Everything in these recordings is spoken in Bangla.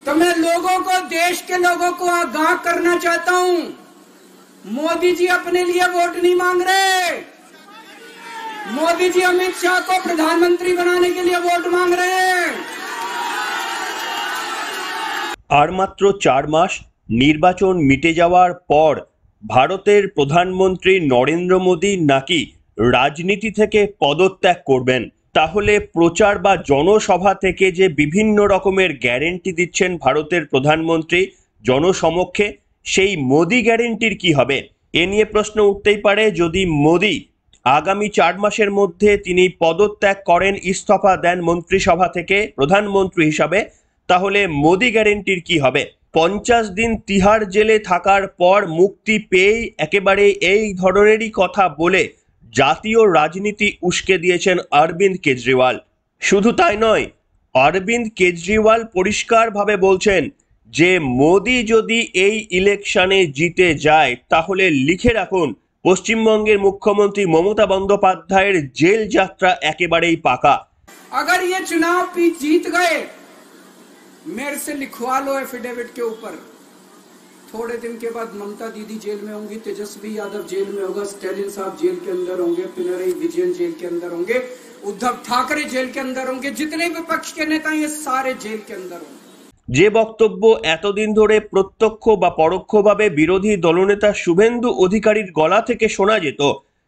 तो मैं लोगों को, देश के लोगों को आगाह करना चाहता हूं, मोदी जी अपने लिए वोट नहीं मांग रहे। मोदी जी अमित शाह को प्रधानमंत्री बनाने के लिए वोट मांग रहे हैं। আর মাত্র 4 মাস নির্বাচন মিটে যাওয়ার পর ভারতের প্রধানমন্ত্রী নরেন্দ্র মোদী নাকি রাজনীতি থেকে পদত্যাগ করবেন। তাহলে প্রচার বা জনসভা থেকে যে বিভিন্ন রকমের গ্যারেন্টি দিচ্ছেন ভারতের প্রধানমন্ত্রী জনসমক্ষে, সেই মোদী গ্যারেন্টির কি হবে? এ নিয়ে প্রশ্ন উঠতেই পারে। যদি মোদী আগামী 4 মাসের মধ্যে তিনি পদত্যাগ করেন, ইস্তফা দেন মন্ত্রিসভা থেকে প্রধানমন্ত্রী হিসাবে, তাহলে মোদী গ্যারেন্টির কি হবে? 50 দিন তিহার জেলে থাকার পর মুক্তি পেয়েই একেবারে এই ধরনেরই কথা বলে জাতীয় রাজনীতি উস্কে দিয়েছেন অরবিন্দ কেজরিওয়াল। শুধু তাই নয়, অরবিন্দ কেজরিওয়াল পরিষ্কারভাবে বলছেন যে মোদী যদি এই ইলেকশনে জিতে যায় তাহলে লিখে রাখুন, পশ্চিমবঙ্গের মুখ্যমন্ত্রী মমতা বন্দ্যোপাধ্যায়ের জেল যাত্রা একেবারেই পাকা। अगर ये चुनाव जीत गए, मेरे से लिखवा लो एफिडेविट के ऊपर, थोड़े दिन के बाद ममता दीदी जेल में होंगी, तेजस्वी यादव जेल में होगा, स्टैलिन साहब जेल के अंदर होंगे, पिनरई विजयन जेल के अंदर होंगे, उद्धव ठाकरे जेल के अंदर होंगे, जितने विपक्ष के नेता ये सारे जेल के अंदर होंगे। যে বক্তব্য এতদিন ধরে প্রত্যক্ষ বা পরোক্ষভাবে বিরোধী দলনেতা শুভেন্দু অধিকারীর গলা থেকে শোনা যেত,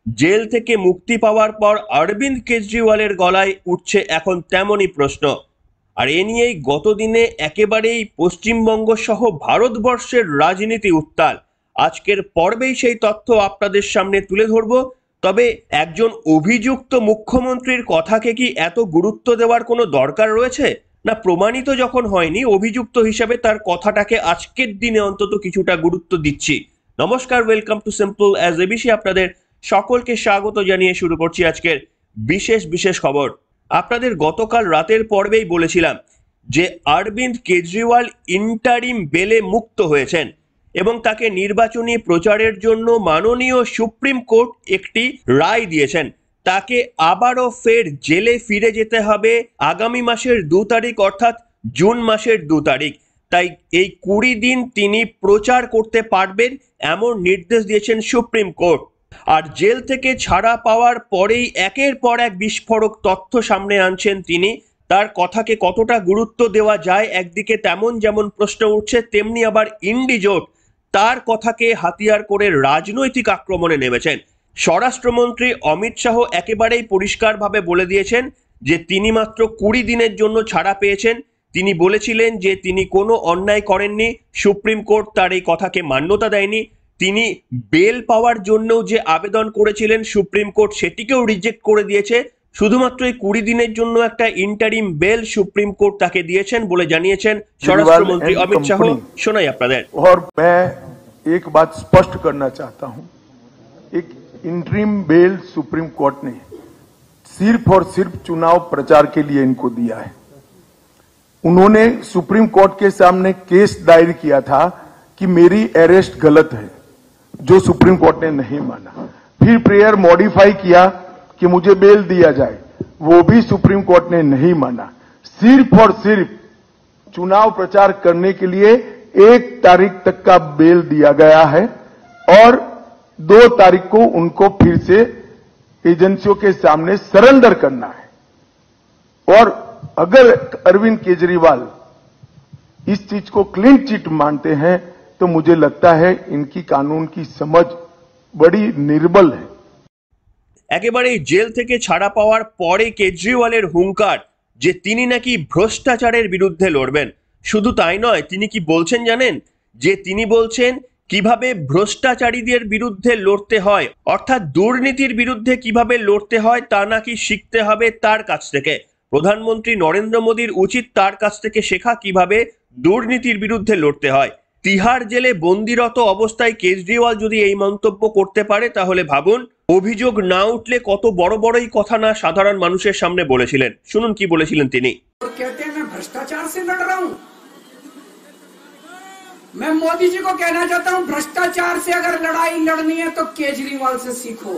জেল থেকে মুক্তি পাওয়ার পর অরবিন্দ কেজরিওয়ালের গলায় উঠছে এখন তেমনই প্রশ্ন। আর এ নিয়েই গতদিনে একেবারেই পশ্চিমবঙ্গ সহ ভারতবর্ষের রাজনীতি উত্তাল। আজকের পর্বেই সেই তথ্য আপনাদের সামনে তুলে ধরব। তবে একজন অভিযুক্ত মুখ্যমন্ত্রীর কথাকে কি এত গুরুত্ব দেওয়ার কোনো দরকার রয়েছে? না, প্রমাণিত যখন হয়নি, অভিযুক্ত হিসাবে তার কথাটাকে আজকের দিনে অন্তত কিছুটা গুরুত্ব দিচ্ছি। নমস্কার, welcome to simple as ABC. আপনাদের সকলকে স্বাগত জানিয়ে শুরু করছি আজকের বিশেষ খবর। আপনাদের গতকাল রাতের পর্বেই বলেছিলাম যে অরবিন্দ কেজরিওয়াল ইন্টারিম বেলে মুক্ত হয়েছেন এবং তাকে নির্বাচনী প্রচারের জন্য মাননীয় সুপ্রিম কোর্ট একটি রায় দিয়েছেন। তাকে আবারও ফের জেলে ফিরে যেতে হবে আগামী মাসের 2 তারিখ, অর্থাৎ জুন মাসের 2 তারিখ। তাই এই 20 দিন তিনি প্রচার করতে পারবেন এমন নির্দেশ দিয়েছেন সুপ্রিম কোর্ট। আর জেল থেকে ছাড়া পাওয়ার পরেই একের পর এক বিস্ফোরক তথ্য সামনে আনছেন তিনি। তার কথাকে কতটা গুরুত্ব দেওয়া যায়, একদিকে যেমন প্রশ্ন উঠছে, তেমনি আবার ইন্ডি জোট তার কথাকে হাতিয়ার করে রাজনৈতিক আক্রমণে নেমেছেন। স্বরাষ্ট্রমন্ত্রী অমিত শাহ একেবারেই পরিষ্কারভাবে বলে দিয়েছেন যে তিনি মাত্র 20 দিনের জন্য ছাড়া পেয়েছেন। তিনি বলেছিলেন যে তিনি কোনো অন্যায় করেননি, সুপ্রিম কোর্ট তার এই কথাকে মান্যতা দেয়নি। তিনি বেল পাওয়ার জন্য যে আবেদন করেছিলেন সুপ্রিম কোর্ট সেটিকেও রিজেক্ট করে দিয়েছে। শুধুমাত্র এই 20 দিনের জন্য একটা ইন্টারিম বেল সুপ্রিম কোর্ট তাকে দিয়েছেন বলে জানিয়েছেন স্বরাষ্ট্রমন্ত্রী অমিত শাহ। শোনাই আপনাদের। और मैं एक बात स्पष्ट करना चाहता हूं, एक इंटरिम बेल सुप्रीम कोर्ट ने सिर्फ और सिर्फ चुनाव प्रचार के लिए इनको दिया है। उन्होंने सुप्रीम कोर्ट के सामने केस दायर किया था कि मेरी अरेस्ट गलत है, जो सुप्रीम कोर्ट ने नहीं माना। फिर प्रेयर मॉडिफाई किया कि मुझे बेल दिया जाए, वो भी सुप्रीम कोर्ट ने नहीं माना। सिर्फ और सिर्फ चुनाव प्रचार करने के लिए 1 तारीख तक का बेल दिया गया है और 2 तारीख को उनको फिर से एजेंसियों के सामने सरेंडर करना है। और अगर अरविंद केजरीवाल इस चीज को क्लीन चिट मानते हैं तो मुझे लगता है इनकी कानून की समझ बड़ी निर्बल है। একেবারে জেল থেকে ছাড়া পাওয়ার পরে কেজরিওয়ালের হুঙ্কার যে তিনি নাকি ভ্রষ্টাচারের বিরুদ্ধে লড়বেন। শুধু তাই নয়, তিনি কি বলছেন জানেন? যে তিনি বলছেন কিভাবে ভ্রষ্টাচারীদের বিরুদ্ধে লড়তে হয়, অর্থাৎ দুর্নীতির বিরুদ্ধে কিভাবে লড়তে হয় তা নাকি শিখতে হবে তার কাছ থেকে। প্রধানমন্ত্রী নরেন্দ্র মোদীর উচিত তার কাছ থেকে শেখা কিভাবে দুর্নীতির বিরুদ্ধে লড়তে হয়। তিহার জেলে বন্দিরত অবস্থায় কেজরিওয়াল যদি এই মন্তব্য করতে পারে তাহলে ভাবুন, অভিযোগ না উঠলে কত বড়ই কথা না সাধারণ মানুষের সামনে বলেছিলেন। শুনুন কি বলেছিলেন তিনি। भ्रष्टाचार से लड़ रहा हूं। मैं मोदी जी को कहना चाहता हूं, भ्रष्टाचार से अगर लड़ाई लड़नी है तो केजरीवाल से सीखो।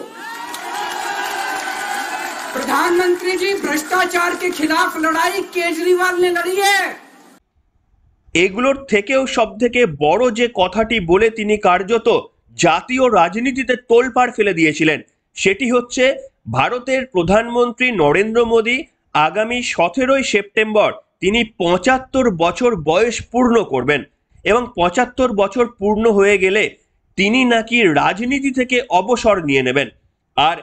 प्रधानमंत्री जी, भ्रष्टाचार के खिलाफ लड़ाई केजरीवाल ने लड़ी है। এগুলোর থেকেও সবথেকে বড় যে কথাটি বলে তিনি কার্যত জাতীয় রাজনীতিতে তোলপাড় ফেলে দিয়েছিলেন, সেটি হচ্ছে ভারতের প্রধানমন্ত্রী নরেন্দ্র মোদী আগামী 17ই সেপ্টেম্বর তিনি 75 বছর বয়স পূর্ণ করবেন এবং 75 বছর পূর্ণ হয়ে গেলে তিনি নাকি রাজনীতি থেকে অবসর নিয়ে নেবেন। আর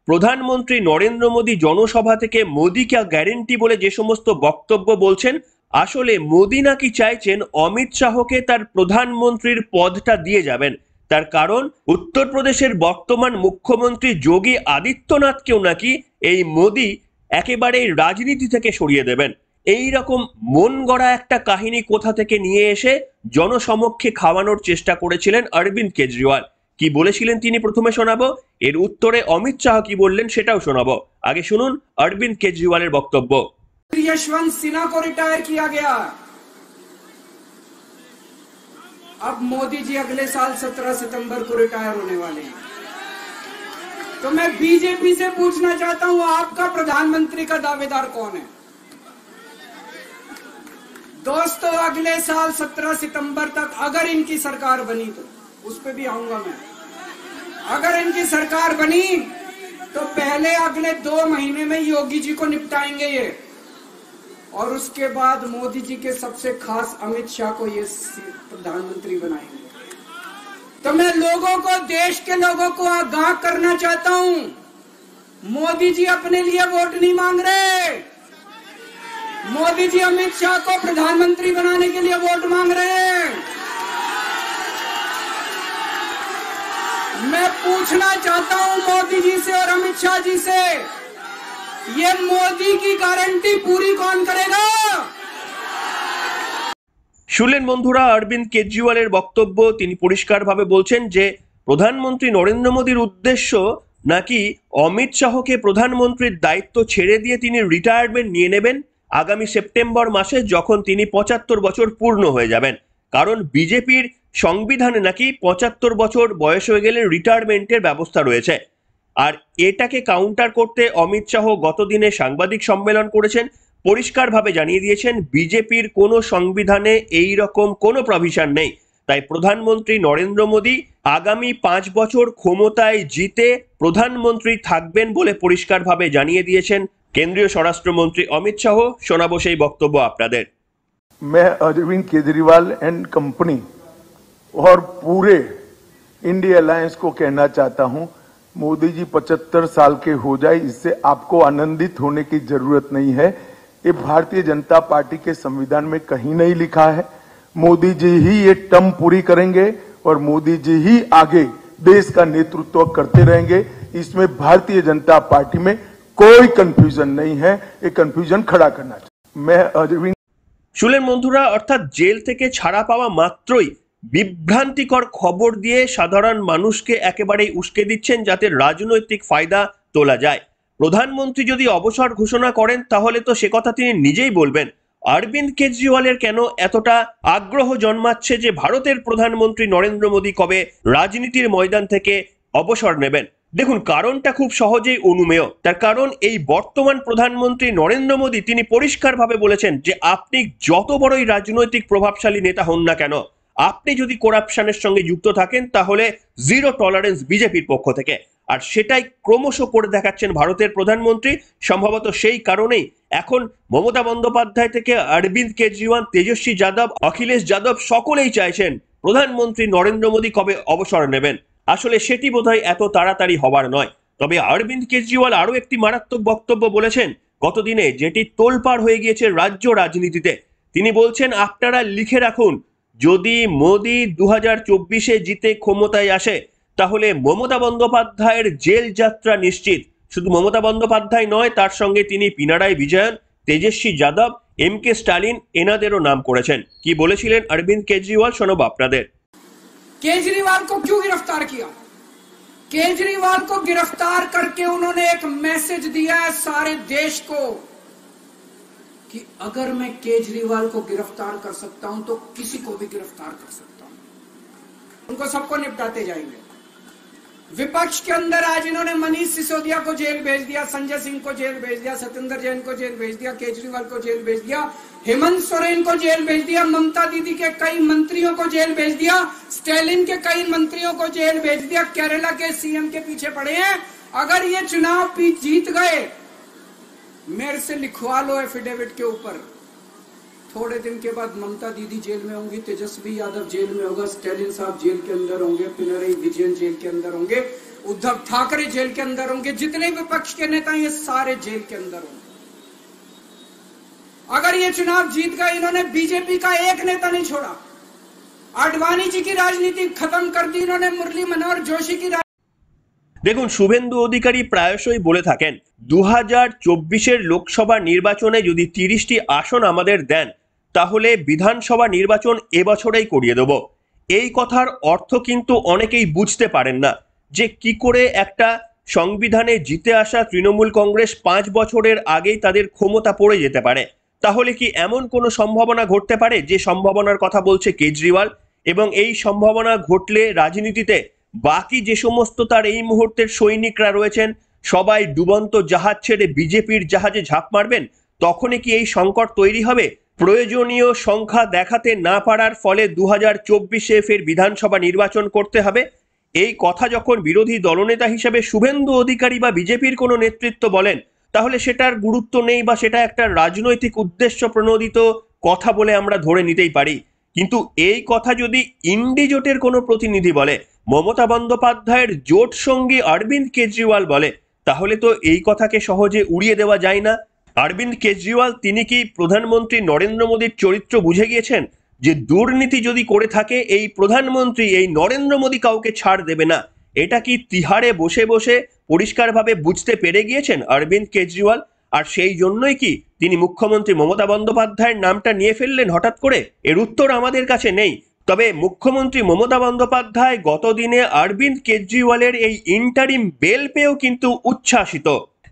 প্রধানমন্ত্রী নরেন্দ্র মোদী জনসভা থেকে মোদী কা গ্যারেন্টি বলে যে সমস্ত বক্তব্য বলছেন, আসলে মোদী নাকি চাইছেন অমিত শাহকে তার প্রধানমন্ত্রীর পদটা দিয়ে যাবেন। তার কারণ উত্তরপ্রদেশের বর্তমান মুখ্যমন্ত্রী যোগী আদিত্যনাথকেও নাকি এই মোদী একেবারেই রাজনীতি থেকে সরিয়ে দেবেন। এই রকম মন গড়া একটা কাহিনী কোথা থেকে নিয়ে এসে জনসমক্ষে খাওয়ানোর চেষ্টা করেছিলেন অরবিন্দ কেজরিওয়াল। কি বলেছিলেন তিনি প্রথমে শোনাবো, এর উত্তরে অমিত শাহ কি বললেন সেটাও শোনাবো। আগে শুনুন অরবিন্দ কেজরিওয়ালের বক্তব্য। यशवंत सिन्हा को रिटायर किया गया, अब मोदी जी अगले साल 17 सितंबर को रिटायर होने वाले हैं। तो मैं बीजेपी से पूछना चाहता हूं, आपका प्रधानमंत्री का दावेदार कौन है? दोस्तों, अगले साल 17 सितंबर तक अगर इनकी सरकार बनी, तो उस पर भी आऊंगा मैं, अगर इनकी सरकार बनी तो पहले अगले 2 महीने में योगी जी को निपटाएंगे ये, और उसके बाद मोदी जी के सबसे खास अमित शाह को ये प्रधानमंत्री बनाएंगे। तो मैं लोगों को, देश के लोगों को आगाह करना चाहता हूं, मोदी जी अपने लिए वोट नहीं मांग रहे, मोदी जी अमित शाह को प्रधानमंत्री बनाने के लिए वोट मांग रहे हैं। मैं पूछना चाहता हूं मोदी जी से और अमित शाह जी से, ये मोदी की गारंटी पूरी कौन करेगा? শুনলেন বন্ধুরা অরবিন্দ কেজরিওয়ালের বক্তব্য। তিনি পরিষ্কারভাবে বলছেন যে প্রধানমন্ত্রী নরেন্দ্র মোদীর উদ্দেশ্য নাকি অমিত শাহকে প্রধানমন্ত্রীর দায়িত্ব ছেড়ে দিয়ে তিনি রিটায়ারমেন্ট নিয়ে নেবেন আগামী সেপ্টেম্বর মাসে, যখন তিনি 75 বছর পূর্ণ হয়ে যাবেন। কারণ বিজেপির সংবিধানে নাকি 75 বছর বয়স হয়ে গেলে রিটায়ারমেন্টের ব্যবস্থা রয়েছে। আর এটাকে কাউন্টার করতে অমিত শাহ গতদিনে সাংবাদিক সম্মেলন করেছেন, পরিষ্কারভাবে জানিয়ে দিয়েছেন বিজেপির কোনো সংবিধানে এই রকম কোনো প্রভিশন নেই। তাই প্রধানমন্ত্রী নরেন্দ্র মোদী আগামী 5 বছর ক্ষমতায় জিতে প্রধানমন্ত্রী থাকবেন বলে পরিষ্কারভাবে জানিয়ে দিয়েছেন কেন্দ্রীয় স্বরাষ্ট্রমন্ত্রী অমিত শাহ। শোনাবো সেই বক্তব্য আপনাদের। मैं अरविंद केजरीवाल एंड कंपनी और पूरे इंडिया अलायंस को कहना चाहता हूं, मोदी जी 75 साल के हो जाए, इससे आपको आनंदित होने की जरूरत नहीं है। ये भारतीय जनता पार्टी के संविधान में कहीं नहीं लिखा है। मोदी जी ही ये टर्म पूरी करेंगे और मोदी जी ही आगे देश का नेतृत्व करते रहेंगे। इसमें भारतीय जनता पार्टी में कोई कंफ्यूजन नहीं है, ये कंफ्यूजन खड़ा करना चाहिए। मैं अरविंद শুনলেন বন্ধুরা, অর্থাৎ জেল থেকে ছাড়া পাওয়া মাত্রই বিভ্রান্তিকর খবর দিয়ে সাধারণ মানুষকে একেবারেই উস্কে দিচ্ছেন যাতে রাজনৈতিক ফায়দা তোলা যায়। প্রধানমন্ত্রী যদি অবসর ঘোষণা করেন তাহলে তো সে কথা তিনি নিজেই বলবেন। অরবিন্দ কেজরিওয়ালের কেন এতটা আগ্রহ জন্মাচ্ছে যে ভারতের প্রধানমন্ত্রী নরেন্দ্র মোদী কবে রাজনীতির ময়দান থেকে অবসর নেবেন? দেখুন, কারণটা খুব সহজেই অনুমেয়। তার কারণ এই বর্তমান প্রধানমন্ত্রী নরেন্দ্র মোদী তিনি পরিষ্কারভাবে বলেছেন যে আপনি যত বড়ই রাজনৈতিক প্রভাবশালী নেতা হন না কেন, আপনি যদি করাপশনের সঙ্গে যুক্ত থাকেন তাহলে জিরো টলারেন্স বিজেপির পক্ষ থেকে। আর সেটাই ক্রমশ করে দেখাচ্ছেন ভারতের প্রধানমন্ত্রী। সম্ভবত সেই কারণেই এখন মমতা বন্দ্যোপাধ্যায় থেকে অরবিন্দ কেজরিওয়াল, তেজস্বী যাদব, অখিলেশ যাদব সকলেই চাইছেন প্রধানমন্ত্রী নরেন্দ্র মোদী কবে অবসর নেবেন। আসলে সেটি বোধহয় এত তাড়াতাড়ি হবার নয়। তবে অরবিন্দ কেজরিওয়াল আরো একটি মারাত্মক বক্তব্য বলেছেন গতদিনে, যেটি তোলপাড় হয়ে গিয়েছে রাজ্য রাজনীতিতে। তিনি বলছেন, আপনারা লিখে রাখুন, যদি মোদী 2024-এ জিতে ক্ষমতায় আসে তাহলে মমতা বন্দ্যোপাধ্যায়ের জেল যাত্রা নিশ্চিত। শুধু মমতা বন্দ্যোপাধ্যায় নয়, তার সঙ্গে তিনি পিনারাই বিজয়ন, তেজস্বী যাদব, MK স্টালিন এনাদেরও নাম করেছেন। কি বলেছিলেন অরবিন্দ কেজরিওয়াল শোনাবো আপনাদের। केजरीवाल को क्यों गिरफ्तार किया? केजरीवाल को गिरफ्तार करके उन्होंने एक मैसेज दिया है सारे देश को कि अगर मैं केजरीवाल को गिरफ्तार कर सकता हूं तो किसी को भी गिरफ्तार कर सकता हूं, उनको सबको निपटाते जाएंगे। विपक्ष के अंदर आज इन्होंने मनीष सिसोदिया को जेल भेज दिया, संजय सिंह को जेल भेज दिया, सत्येंद्र जैन को जेल भेज दिया, केजरीवाल को जेल भेज दिया, हेमंत सोरेन को जेल भेज दिया, ममता दीदी के कई मंत्रियों को जेल भेज दिया, स्टालिन के कई मंत्रियों को जेल भेज दिया, केरला के सीएम के पीछे पड़े हैं। अगर ये चुनाव जीत गए, मेरे से लिखवा लो एफिडेविट के ऊपर, थोड़े दिन के बाद ममता दीदी जेल में होंगी, तेजस्वी यादव जेल में होगा, स्टालिन साहब जेल के अंदर होंगे, पिनरई विजयन जेल के अंदर होंगे, उद्धव ठाकरे जेल के अंदर होंगे, जितने विपक्ष के नेता ये सारे जेल के अंदर होंगे। अगर ये चुनाव जीत गए, इन्होंने बीजेपी का एक नेता नहीं छोड़ा, आडवाणी जी की राजनीति खत्म कर दी इन्होंने, मुरली मनोहर जोशी की। দেখুন, শুভেন্দু অধিকারী প্রায়শই বলে থাকেন 2024-এর লোকসভা নির্বাচনে যদি 30টি আসন আমাদের দেন তাহলে বিধানসভা নির্বাচন এবছরেই করিয়ে দেব। এই কথার অর্থ কিন্তু অনেকেই বুঝতে পারেন না যে কি করে একটা সংবিধানে জিতে আসা তৃণমূল কংগ্রেস 5 বছরের আগেই তাদের ক্ষমতা পড়ে যেতে পারে। তাহলে কি এমন কোনো সম্ভাবনা ঘটতে পারে যে সম্ভাবনার কথা বলছে কেজরিওয়াল? এবং এই সম্ভাবনা ঘটলে রাজনীতিতে বাকি যে সমস্ত তার এই মুহূর্তের সৈনিকরা রয়েছেন সবাই ডুবন্ত জাহাজ ছেড়ে বিজেপির জাহাজে ঝাঁপ মারবেন, তখনই কি এই সংকট তৈরি হবে? প্রয়োজনীয় সংখ্যা দেখাতে না পারার ফলে 2024-এ ফের বিধানসভা নির্বাচন করতে হবে। এই কথা যখন বিরোধী দলনেতা হিসেবে শুভেন্দু অধিকারী বা বিজেপির কোনো নেতৃত্ব বলেন তাহলে সেটার গুরুত্ব নেই বা সেটা একটা রাজনৈতিক উদ্দেশ্য প্রণোদিত কথা বলে আমরা ধরে নিতেই পারি। কিন্তু এই কথা যদি ইন্ডি জোটের কোনো প্রতিনিধি বলে, মমতা বন্দ্যোপাধ্যায়ের জোট সঙ্গী অরবিন্দ কেজরিওয়াল বলে, তাহলে তো এই কথাকে সহজে উড়িয়ে দেওয়া যায় না। অরবিন্দ কেজরিওয়াল তিনি কি প্রধানমন্ত্রী নরেন্দ্র মোদীর চরিত্র বুঝে গিয়েছেন যে দুর্নীতি যদি করে থাকে এই প্রধানমন্ত্রী এই নরেন্দ্র মোদী কাউকে ছাড় দেবে না? এটা কি তিহারে বসে বসে পরিষ্কারভাবে বুঝতে পেরে গিয়েছেন অরবিন্দ কেজরিওয়াল? আর সেই জন্যই কি তিনি মুখ্যমন্ত্রী মমতা বন্দ্যোপাধ্যায়ের নামটা নিয়ে ফেললেন হঠাৎ করে? এর উত্তর আমাদের কাছে নেই। তবে মুখ্যমন্ত্রী মমতা বন্দ্যোপাধ্যায় গতদিনে অরবিন্দ কেজরিওয়ালের এই ইন্টারিম বেল পেয়েও কিন্তু উচ্ছ্বাসিত।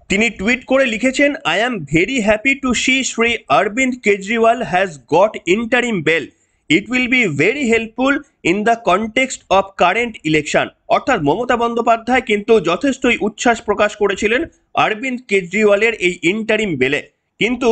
তিনি টুইট করে লিখেছেন, I am very happy to see Shri Arvind Kejriwal has got interim bail. It will be very helpful in the context of current election. অর্থাৎ মমতা বন্দ্যোপাধ্যায় কিন্তু যথেষ্টই উচ্ছ্বাস প্রকাশ করেছিলেন অরবিন্দ কেজরিওয়ালের এই ইন্টারিম বেলে। কিন্তু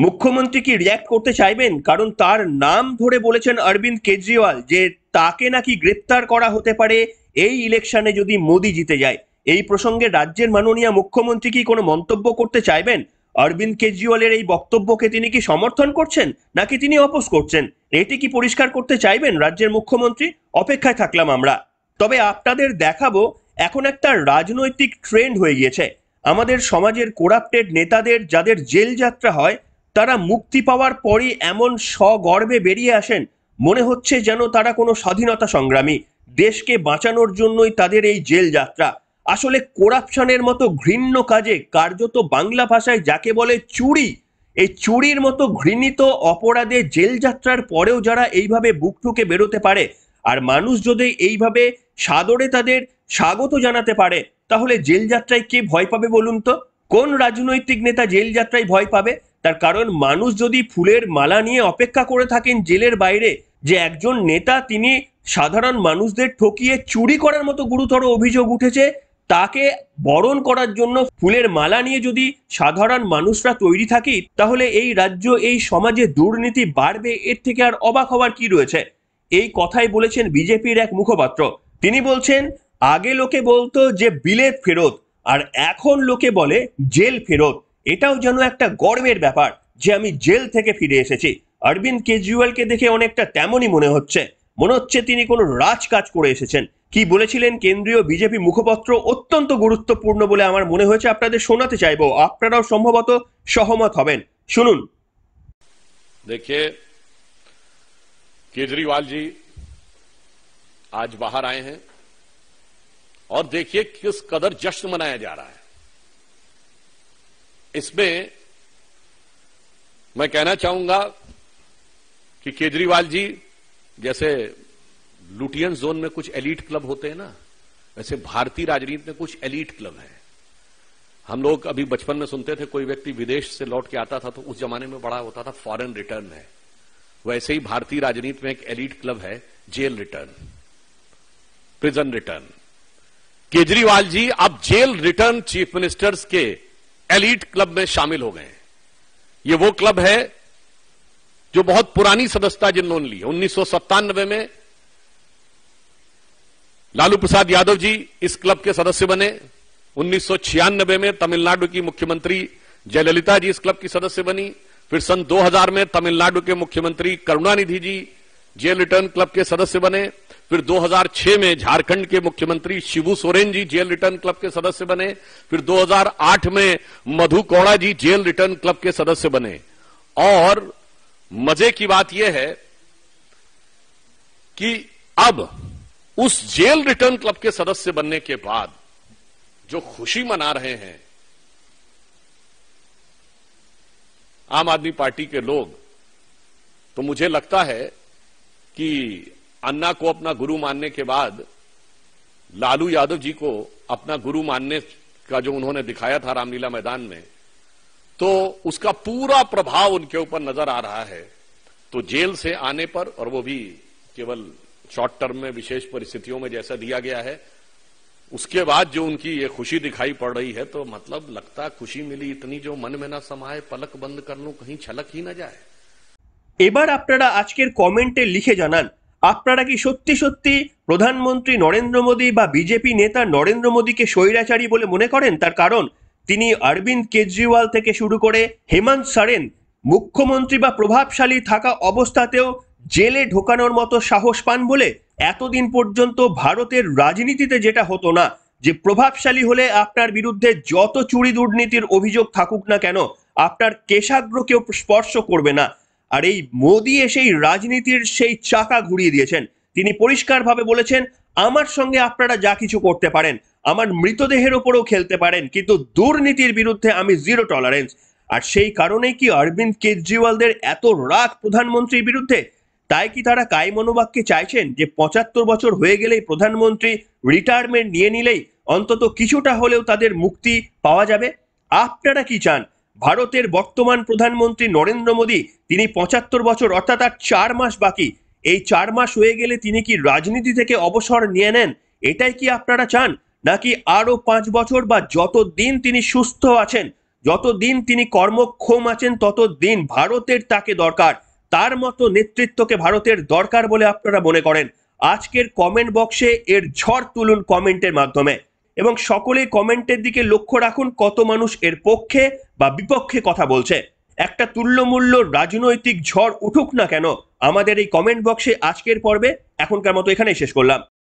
মুখ্যমন্ত্রী কি রিয়াক্ট করতে চাইবেন? কারণ তার নাম ধরে বলেছেন অরবিন্দ কেজরিওয়াল যে তাকে নাকি গ্রেপ্তার করা হতে পারে এই ইলেকশনে যদি মোদি জিতে যায়। এই প্রসঙ্গে রাজ্যের মাননীয় মুখ্যমন্ত্রী কি কোনো মন্তব্য করতে চাইবেন? অরবিন্দ কেজরিওয়ালের এই বক্তব্যকে তিনি কি সমর্থন করছেন নাকি তিনি অপোজ করছেন? এটি কি পরিষ্কার করতে চাইবেন রাজ্যের মুখ্যমন্ত্রী? অপেক্ষায় থাকলাম আমরা। তবে আপনাদের দেখাবো এখন একটা রাজনৈতিক ট্রেন্ড হয়ে গিয়েছে। আমাদের সমাজের করাপ্টেড নেতাদের যাদের জেল যাত্রা হয় তারা মুক্তি পাওয়ার পরই এমন সগর্বে বেরিয়ে আসেন মনে হচ্ছে যেন তারা কোনো স্বাধীনতা সংগ্রামী, দেশকে বাঁচানোর জন্যই তাদের এই জেল যাত্রা। আসলে করাপশনের মতো ঘৃণ্য কাজে কার্যত বাংলা ভাষায় যাকে বলে চুরি, এই চুরির মতো ঘৃণিত অপরাধে জেল যাত্রার পরেও যারা এইভাবে বুক ঠুকে বেরোতে পারে আর মানুষ যদি এইভাবে সাদরে তাদের স্বাগত জানাতে পারে তাহলে জেল যাত্রায় কে ভয় পাবে বলুন তো? কোন রাজনৈতিক নেতা জেল যাত্রায় ভয় পাবে? তার কারণ মানুষ যদি ফুলের মালা নিয়ে অপেক্ষা করে থাকেন জেলের বাইরে যে একজন নেতা তিনি সাধারণ মানুষদের ঠকিয়ে চুরি করার মতো গুরুতর অভিযোগ উঠেছে তাকে বরণ করার জন্য ফুলের মালা নিয়ে যদি সাধারণ মানুষরা তৈরি থাকি তাহলে এই রাজ্য এই সমাজে দুর্নীতি বাড়বে, এর থেকে আর অবাক হওয়ার কি রয়েছে? এই কথাই বলেছেন বিজেপির এক মুখপাত্র। তিনি বলছেন আগে লোকে বলতো যে বিলেত ফেরত আর এখন লোকে বলে জেল ফেরত। এটাও যেন একটা গর্বের ব্যাপার যে আমি জেল থেকে ফিরে এসেছি। অরবিন্দ কেজরিওয়ালকে দেখে অনেকটা তেমনই মনে হচ্ছে তিনি কোনো রাজ কাজ করে এসেছেন। কি বলেছিলেন কেন্দ্রীয় বিজেপি মুখপাত্র অত্যন্ত গুরুত্বপূর্ণ বলে আমার মনে হয়েছে আপনাদের শোনাতে চাইবো, আপনারাও সম্ভবত সহমত হবেন। শুনুন। देखिए, केजरीवाल जी आज बाहर आए हैं और देखिए किस कदर जश्न मनाया जा रहा है। इसमें मैं कहना चाहूंगा कि केजरीवाल जी जैसे लुटियन जोन में कुछ एलीट क्लब होते हैं ना, वैसे भारतीय राजनीति में कुछ एलीट क्लब है। हम लोग अभी बचपन में सुनते थे कोई व्यक्ति विदेश से लौट के आता था तो उस जमाने में बड़ा होता था फॉरेन रिटर्न है। वैसे ही भारतीय राजनीति में एक एलीट क्लब है jail return, prison return. Kejriwal ji अब जेल रिटर्न चीफ मिनिस्टर्स के एलीट क्लब में शामिल हो गए हैं। ये वो क्लब है जो बहुत पुरानी सदस्यता जिन्होंने ली है। 1997 में लालू प्रसाद यादव जी इस क्लब के सदस्य बने। 1996 में तमिलनाडु की मुख्यमंत्री जयललिता जी इस क्लब की सदस्य बनी। फिर सन 2000 में तमिलनाडु के मुख्यमंत्री करुणानिधि जी जेल रिटर्न क्लब के सदस्य बने। फिर 2006 में झारखंड के मुख्यमंत्री Shibu Soren ji jail return club के सदस्य बने। फिर 2008 में मधु कौड़ा जी जेल रिटर्न क्लब के सदस्य बने। और मजे की बात यह है कि अब उस जेल रिटर्न क्लब के सदस्य बनने के बाद जो खुशी मना रहे हैं आम आदमी पार्टी के लोग, तो मुझे लगता है कि अन्ना को अपना गुरु मानने के बाद लालू यादव जी को अपना गुरु मानने का जो उन्होंने दिखाया था रामलीला मैदान में, तो उसका पूरा प्रभाव उनके ऊपर नजर आ रहा है। तो जेल से आने पर, और वो भी केवल शॉर्ट टर्म में विशेष परिस्थितियों में जैसा दिया गया है, उसके बाद जो उनकी ये खुशी दिखाई पड़ रही है, तो मतलब लगता खुशी मिली इतनी जो मन में ना समाये, पलक बंद कर लूं कहीं छलक ही ना जाए। এবার আপনারা আজকের কমেন্টে লিখে জানান, আপনারা কি সত্যি সত্যি প্রধানমন্ত্রী নরেন্দ্র মোদী বা বিজেপি নেতা নরেন্দ্র মোদীকে স্বৈরাচারী বলে মনে করেন? তার কারণ তিনি অরবিন্দ কেজরিওয়াল থেকে শুরু করে হেমন্ত সোরেন মুখ্যমন্ত্রী বা প্রভাবশালী থাকা অবস্থাতেও জেলে ঢোকানোর মতো সাহস পান বলে। এতদিন পর্যন্ত ভারতের রাজনীতিতে যেটা হতো না, যে প্রভাবশালী হলে আপনার বিরুদ্ধে যত চুরি দুর্নীতির অভিযোগ থাকুক না কেন আপনার কেশাগ্র কেউ স্পর্শ করবে না। আর এই মোদী এসেই রাজনীতির সেই চাকা ঘুরিয়ে দিয়েছেন। তিনি পরিষ্কারভাবে বলেছেন, আমার সঙ্গে আপনারা যা কিছু করতে পারেন, আমার মৃতদেহের ওপরেও খেলতে পারেন, কিন্তু দুর্নীতির বিরুদ্ধে আমি জিরো টলারেন্স। আর সেই কারণেই কি অরবিন্দ কেজরিওয়ালদের এত রাগ প্রধানমন্ত্রীর বিরুদ্ধে? তাই কি তারা কায়মনোবাক্যে চাইছেন যে 75 বছর হয়ে গেলেই প্রধানমন্ত্রী রিটায়ারমেন্ট নিয়ে নিলেই অন্তত কিছুটা হলেও তাদের মুক্তি পাওয়া যাবে? আপনারা কি চান? ভারতের বর্তমান প্রধানমন্ত্রী নরেন্দ্র মোদী, তিনি 75 বছর অর্থাৎ আর 4 মাস বাকি, এই 4 মাস হয়ে গেলে তিনি কি রাজনীতি থেকে অবসর নিয়ে নেন? এটাই কি আপনারা চান? নাকি আরো 5 বছর বা যতদিন তিনি সুস্থ আছেন, যতদিন তিনি কর্মক্ষম আছেন, ততদিন ভারতের তাকে দরকার, তার মতো নেতৃত্বকে ভারতের দরকার বলে আপনারা মনে করেন? আজকের কমেন্ট বক্সে এর ঝড় তুলুন কমেন্টের মাধ্যমে, এবং সকলেই কমেন্টের দিকে লক্ষ্য রাখুন কত মানুষ এর পক্ষে বা বিপক্ষে কথা বলছে। একটা তুল্যমূল্য রাজনৈতিক ঝড় উঠুক না কেন আমাদের এই কমেন্ট বক্সে আজকের পর্বে এখনকার মতো এখানেই শেষ করলাম।